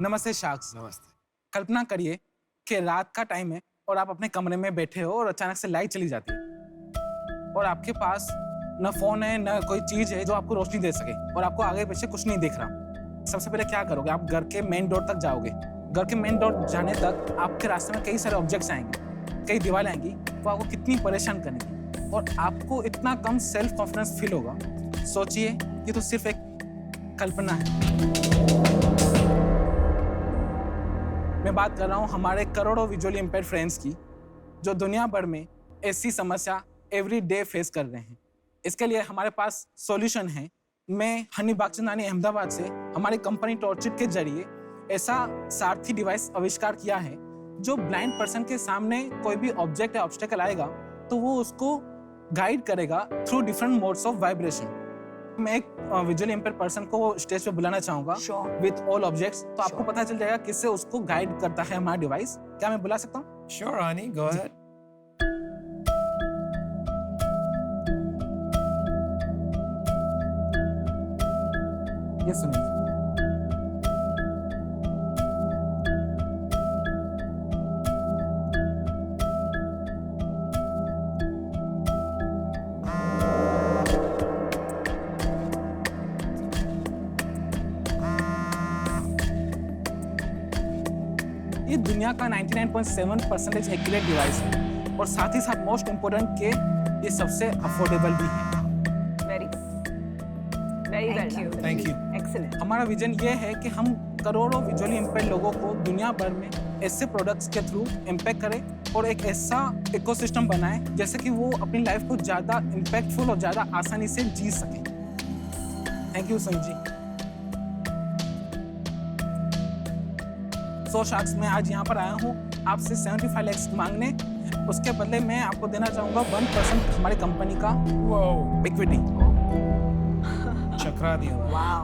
नमस्ते शाक्स। नमस्ते। कल्पना करिए कि रात का टाइम है और आप अपने कमरे में बैठे हो और अचानक से लाइट चली जाती है और आपके पास न फोन है न कोई चीज है जो आपको रोशनी दे सके और आपको आगे पीछे कुछ नहीं दिख रहा। सबसे पहले क्या करोगे? आप घर के मेन डोर तक जाओगे। घर के मेन डोर जाने तक आपके रास्ते में कई सारे ऑब्जेक्ट्स आएंगे, कई दीवारें आएंगी, वो आपको कितनी परेशान करेंगी और आपको इतना कम सेल्फ कॉन्फिडेंस फील होगा। सोचिए ये तो सिर्फ एक कल्पना है। मैं बात कर रहा हूँ हमारे करोड़ों विजुअली इम्पेयर्ड फ्रेंड्स की, जो दुनिया भर में ऐसी समस्या एवरी डे फेस कर रहे हैं। इसके लिए हमारे पास सॉल्यूशन है। मैं हनी बागचंदानी अहमदाबाद से हमारी कंपनी टॉर्चिट के जरिए ऐसा सारथी डिवाइस आविष्कार किया है जो ब्लाइंड पर्सन के सामने कोई भी ऑब्जेक्ट या ऑब्स्टेकल आएगा तो वो उसको गाइड करेगा through different modes of vibration. मैं एक विजुअली इम्पेयर्ड पर्सन को स्टेज पे बुलाना चाहूंगा विथ ऑल ऑब्जेक्ट्स, तो आपको पता चल जाएगा किससे उसको गाइड करता है हमारा डिवाइस। क्या मैं बुला सकता हूँ? श्योर आनी, गो अहेड। ये सुनिए। ये दुनिया का 99.7% एक्यूरेट डिवाइस है और साथ ही साथ मोस्ट इम्पोर्टेंट के ये सबसे अफोर्डेबल भी है। Very well. Thank you. Excellent. हमारा विजन ये है कि हम करोड़ों विजुअली इम्पेयर्ड लोगों को दुनिया भर में ऐसे प्रोडक्ट्स के थ्रू इम्पैक्ट करें और एक ऐसा इकोसिस्टम बनाएं जैसे कि वो अपनी लाइफ को ज़्यादा इम्पैक्टफुल और ज़्यादा आसानी से जी सकें। Thank you Sanjay ji. So sharks, मैं आज यहाँ पर आया हूँ आपसे 75 lakhs मांगने। उसके बदले मैं आपको देना चाहूँगा 1% हमारी कंपनी का इक्विटी। चकरा दिया। Wow.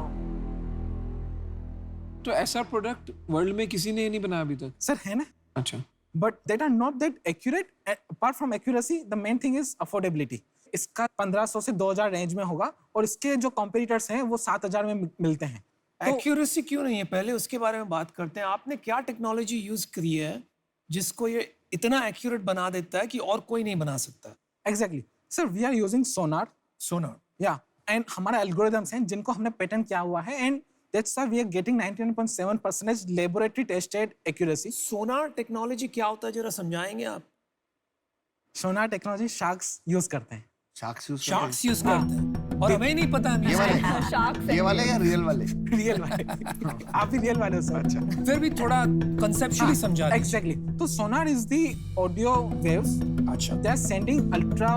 तो ऐसा प्रोडक्ट वर्ल्ड में किसी ने नहीं बनाया अभी तक? सर है ना, अच्छा। but that are not that accurate. Apart from accuracy, the main thing is affordability. इसका 1500 से 2000 रेंज में होगा और इसके जो कॉम्पिटिटर्स हैं वो 7000 में मिलते हैं। एक्यूरेसी क्यों नहीं है, पहले उसके बारे में बात करते हैं। आपने क्या टेक्नोलॉजी यूज करी है जिसको ये इतना एक्यूरेट बना देता है कि और कोई नहीं बना सकता? Exactly. Sir, we are using sonar. Sonar. Yeah. And हमारा एल्गोरिदम्स हैं जिनको हमने पेटेंट किया हुआ है and that's why we are getting 99.7% laboratory tested accuracy. Sonar technology क्या होता है, जरा समझाएंगे आप? सोनार टेक्नोलॉजी शार्क्स यूज करते हैं। शार्क्स यूज शार्क्स यूज करते हैं और हमें नहीं पता। ये वाले Sharks ये वाले या रियल वाले? रियल वाले। आप भी रियल वाले हो सर। अच्छा। फिर भी थोड़ा कंसेप्चुअली समझा दीजिए। Exactly. तो sonar is the audio waves. अच्छा। They are sending ultra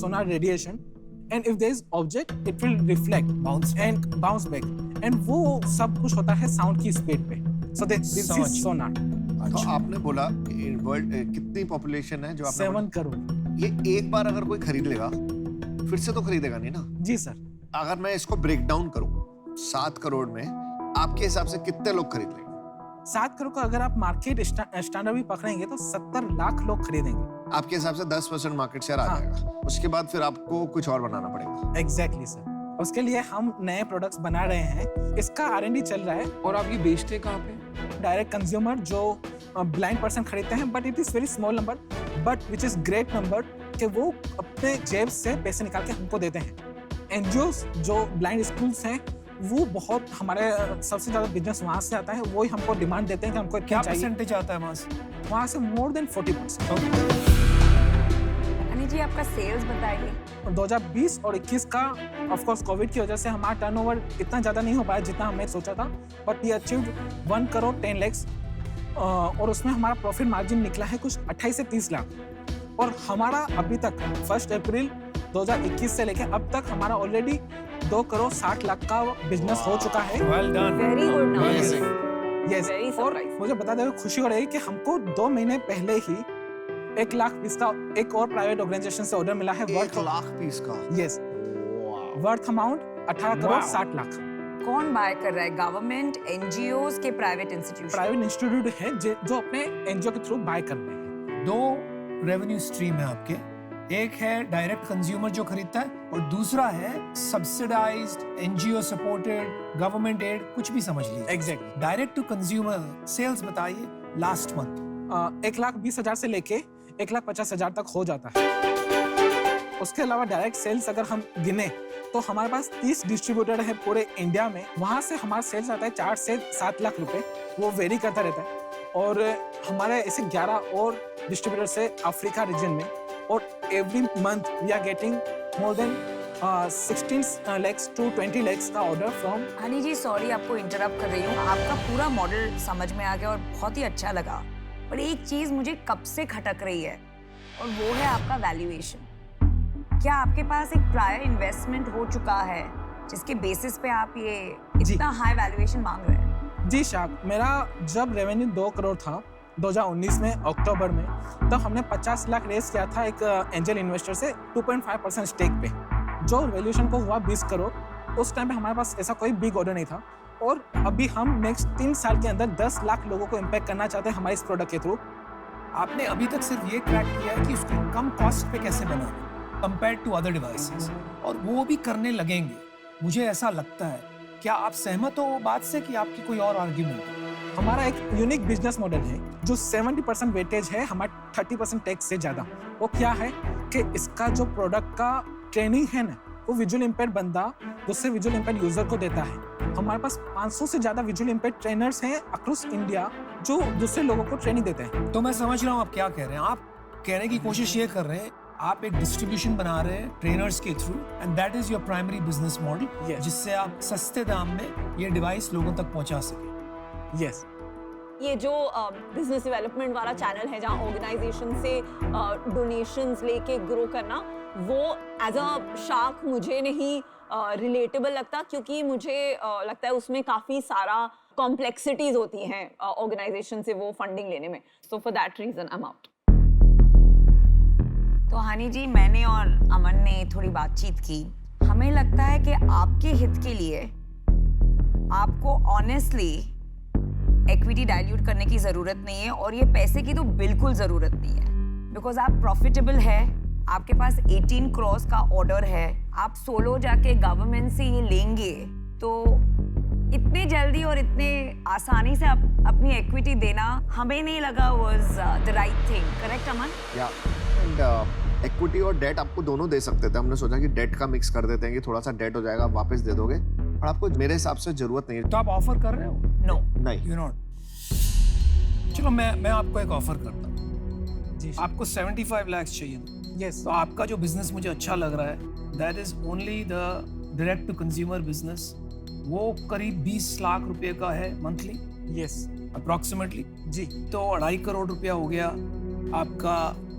sonar radiation, and if there is object, it will reflect, Bounce back. and bounce back. And वो सब कुछ होता है sound की speed पे. So this is समझ। sonar. तो आपने बोला कि वर्ल्ड कितनी पॉपुलेशन है जो आपने 7 करोड़। ये एक बार अगर कोई खरीद लेगा फिर से तो खरीदेगा नहीं ना? जी सर। अगर मैं इसको ब्रेक डाउन करूं 7 करोड़ में, आपके हिसाब से कितने लोग खरीद लेंगे? 7 करोड़ का अगर आप मार्केट स्टैंडर्ड भी पकड़ेंगे तो 70 लाख लोग खरीदेंगे। आपके हिसाब से 10% मार्केट शेयर आ हाँ। जाएगा। उसके बाद फिर आपको कुछ और बनाना पड़ेगा। Exactly sir. उसके लिए हम नए प्रोडक्ट्स बना रहे हैं। इसका R&D चल रहा है। और आप ये बेचते कहाँ पे? डायरेक्ट कंज्यूमर जो ब्लाइंड पर्सन खरीदते हैं, but it is very small number but which is great number कि वो अपने जेब से पैसे निकाल के हमको देते हैं। एनजीओस जो ब्लाइंड स्कूल्स हैं वो बहुत हमारे सबसे ज्यादा बिजनेस वहाँ से आता है। वो ही हमको डिमांड देते हैं कि हमको क्या चाहिए। परसेंटेज आता है वहां से? वहाँ से मोर देन 40%। हनी जी, आपका सेल्स बताइए। 2020 और 21 का ऑफ कोर्स कोविड की वजह से हमारा टर्नओवर इतना ज़्यादा नहीं हो पाया जितना हमने सोचा था, but we achieved 1 crore 10 lakhs और उसमें हमारा प्रॉफिट मार्जिन निकला है कुछ 28 से 30 लाख। और हमारा अभी तक 1 अप्रैल 2021 से लेकर अब तक हमारा ऑलरेडी 2 करोड़ 60 लाख का बिजनेस हो चुका है। Well done. Very good numbers. Amazing. Yes. Very और surprising. मुझे बताते हुए खुशी हो रही है कि हमको 2 महीने पहले ही 1 लाख पीस का एक और प्राइवेट ऑर्गेनाइजेशन से ऑर्डर मिला है। 1 लाख पीस का? Yes. Worth amount 18 crore 60 lakh. कौन बाय कर रहा है? गवर्नमेंट, एनजीओज के प्राइवेट इंस्टीट्यूशन? प्राइवेट इंस्टीट्यूट है जो अपने एनजीओ के थ्रू बाय कर रहे हैं। 2 रेवेन्यू स्ट्रीम है आपके। एक है डायरेक्ट कंज्यूमर जो खरीदता है और दूसरा है subsidised, NGO supported, government aid, कुछ भी समझ लीजिए। Exactly. Direct to consumer sales बताइए लास्ट मंथ। 1,20,000 से लेके 1,50,000 तक हो जाता है। उसके अलावा डायरेक्ट सेल्स अगर हम गिने तो हमारे पास 30 डिस्ट्रीब्यूटर है पूरे इंडिया में। वहाँ से हमारा सेल्स आता है 4 से 7 लाख रुपए, वो वेरी करता रहता है। और हमारे ऐसे 11 और डिस्ट्रीब्यूटर से अफ्रीका रीजन में, और every month we are getting more than 16 lakhs to 20 lakhs का order from. Honey ji sorry आपको इंटरप्ट कर रही हूँ, आपका पूरा मॉडल समझ में आ गया और बहुत ही अच्छा लगा, पर एक चीज मुझे कब से खटक रही है और वो है आपका वैल्यूएशन। क्या आपके पास एक प्रायर इन्वेस्टमेंट हो चुका है जिसके बेसिस पे आप ये इतना हाई वैल्यूएशन मांग रहे हैं? जी शाक, मेरा जब रेवेन्यू 2 करोड़ था 2019 में अक्टूबर में, तब हमने 50 लाख रेस किया था एक एंजल इन्वेस्टर से 2.5% स्टेक पे, जो वैल्यूएशन को हुआ 20 करोड़। उस टाइम पे हमारे पास ऐसा कोई बिग ऑर्डर नहीं था, और अभी हम नेक्स्ट 3 साल के अंदर 10 लाख लोगों को इम्पैक्ट करना चाहते हैं हमारे इस प्रोडक्ट के थ्रू। आपने अभी तक सिर्फ ये क्रैक किया है कि उसको कम कॉस्ट पे कैसे बनाना कंपेयर टू अदर डिवाइसेस, और वो भी करने लगेंगे, मुझे ऐसा लगता है। क्या आप सहमत हो बात से कि आपकी कोई और आर्ग्यूमेंट है? हमारा एक यूनिक बिजनेस मॉडल है जो 70% वेटेज है हमारा 30% टैक्स से ज़्यादा। वो क्या है कि इसका जो प्रोडक्ट का ट्रेनिंग है ना, वो विजुअल इम्पेयर्ड बंदा दूसरे विजुअल इम्पेयर्ड यूजर को देता है। हमारे पास 500 से ज़्यादा विजुअल इम्पेयर्ड ट्रेनर्स हैं अक्रॉस इंडिया जो दूसरे लोगों को ट्रेनिंग देते हैं। तो मैं समझ रहा हूँ आप क्या कह रहे हैं। आप कहने की कोशिश ये कर रहे हैं, आप एक डिस्ट्रीब्यूशन बना रहे हैं ट्रेनर्स के through, and that is your primary business model, Yes. जिससे आप सस्ते दाम में ये डिवाइस लोगों तक पहुंचा सके। यस। ये जो बिजनेस डेवलपमेंट वाला चैनल है जहाँ ऑर्गेनाइजेशन से डोनेशंस लेके ग्रो करना, वो एज अ शार्क मुझे नहीं रिलेटेबल लगता, क्योंकि मुझे लगता है उसमें काफ़ी सारा कॉम्प्लेक्सिटीज होती हैं ऑर्गेनाइजेशन से वो फंडिंग लेने में। So for that reason I am out. तो हनी जी, मैंने और अमन ने थोड़ी बातचीत की। हमें लगता है कि आपके हित के लिए आपको ऑनेस्टली इक्विटी डाइल्यूट करने की जरूरत नहीं है, और ये पैसे की तो बिल्कुल जरूरत नहीं है, बिकॉज आप प्रॉफिटेबल है, आपके पास 18 करोड़ का ऑर्डर है, आप सोलो जाके गवर्नमेंट से ये लेंगे, तो इतने जल्दी और इतने आसानी से अपनी इक्विटी देना हमें नहीं लगा was the right thing. Correct Aman? या एंड इक्विटी और डेट आपको दोनों दे सकते थे। हमने सोचा कि डेट का मिक्स कर देते हैं कि थोड़ा सा डेट हो जाएगा, आप वापस दे दोगे, और आपको मेरे हिसाब से जरूरत नहीं है। तो आप ऑफर कर रहे हो? नो, नहीं, यू नॉट। चलो मैं आपको एक ऑफर करता हूँ। जी आपको 75 लाख चाहिए, यस। तो आपका जो बिजनेस मुझे अच्छा लग रहा है, that is only the direct to consumer business, वो करीब 20 लाख रुपए का है मंथली यस अप्रोक्सीमेटली जी। तो 2.5 करोड़ रुपया हो गया आपका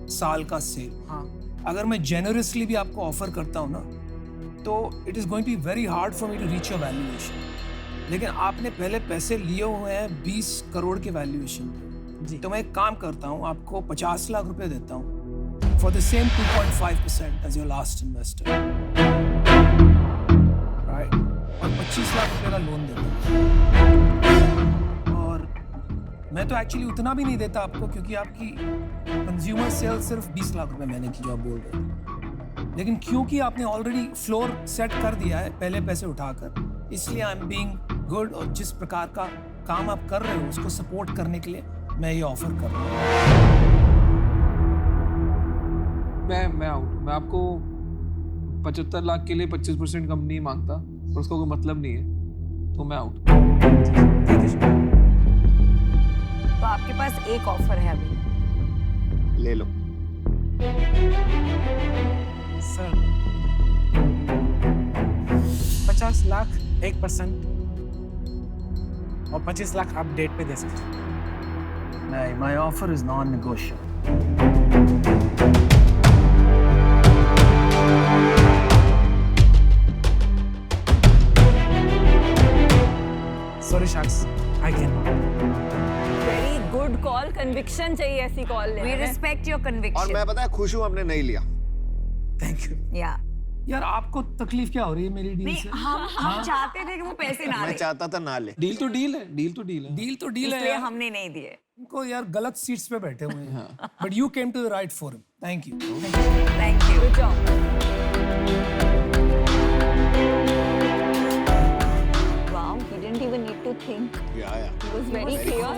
साल का सेल। हाँ। अगर मैं जेनरसली भी आपको ऑफर करता हूँ ना, तो it is going to be very hard for me to reach your valuation. लेकिन आपने पहले पैसे लिए हुए हैं 20 करोड़ के वैल्यूएशन पे, जी। तो मैं एक काम करता हूँ, आपको 50 लाख रुपए देता हूँ for the same 2.5% as your last investor, right, और 25 लाख रुपए का लोन देता हूँ। और मैं तो एक्चुअली उतना भी नहीं देता आपको, क्योंकि आपकी कंज्यूमर सेल सिर्फ 20 लाख रुपए मैंने की, जो आप बोल रहे हैं। लेकिन क्योंकि आपने ऑलरेडी फ्लोर सेट कर दिया है पहले पैसे उठाकर, इसलिए आई एम बीइंग गुड, और जिस प्रकार का काम आप कर रहे हो उसको सपोर्ट करने के लिए मैं ये ऑफर कर रहा हूँ। मैं आउट। मैं आपको 75 लाख के लिए 25% कम नहीं मांगता, और उसका कोई मतलब नहीं है, तो मैं आउट। तो आपके पास एक ऑफर है अभी, ले लो। सर 50 लाख 1% और 25 लाख आप डेट पे दे सकते हैं। नहीं, my offer is non negotiable. Sorry sharks, I can not. Very good call, conviction चाहिए ऐसी कॉल वी लेने में। रिस्पेक्ट योर और कन्विक्शन। मैं पता है खुश हूँ हमने नहीं लिया। Thank you. या यार आपको तकलीफ क्या हो रही है मेरी डील नहीं, से? हम चाहते थे कि वो पैसे ना मैं ले, चाहता था ना ले। डील तो डील है, डील तो डील है। डील तो डील है इसलिए यार। हमने नहीं दिए। उनको यार गलत सीट्स पे बैठे हुए हैं but you came to the right forum thank you thank you Good job. Wow, he didn't even need to think. या He was very clear.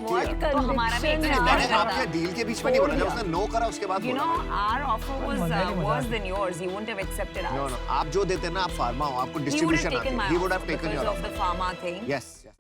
What तो हमारा भी conviction इतना है. मैंने आपके डील के बीच में नहीं बोला, जब उसने नो करा उसके बाद You बोला। know, our offer was worse than yours. You wouldn't have accepted no ours. No, आप जो देते हैं ना, आप फार्मा हो, आपको He would have distribution taken आती my है। He would have offer taken because your of offer. the pharma thing. Yes, yes.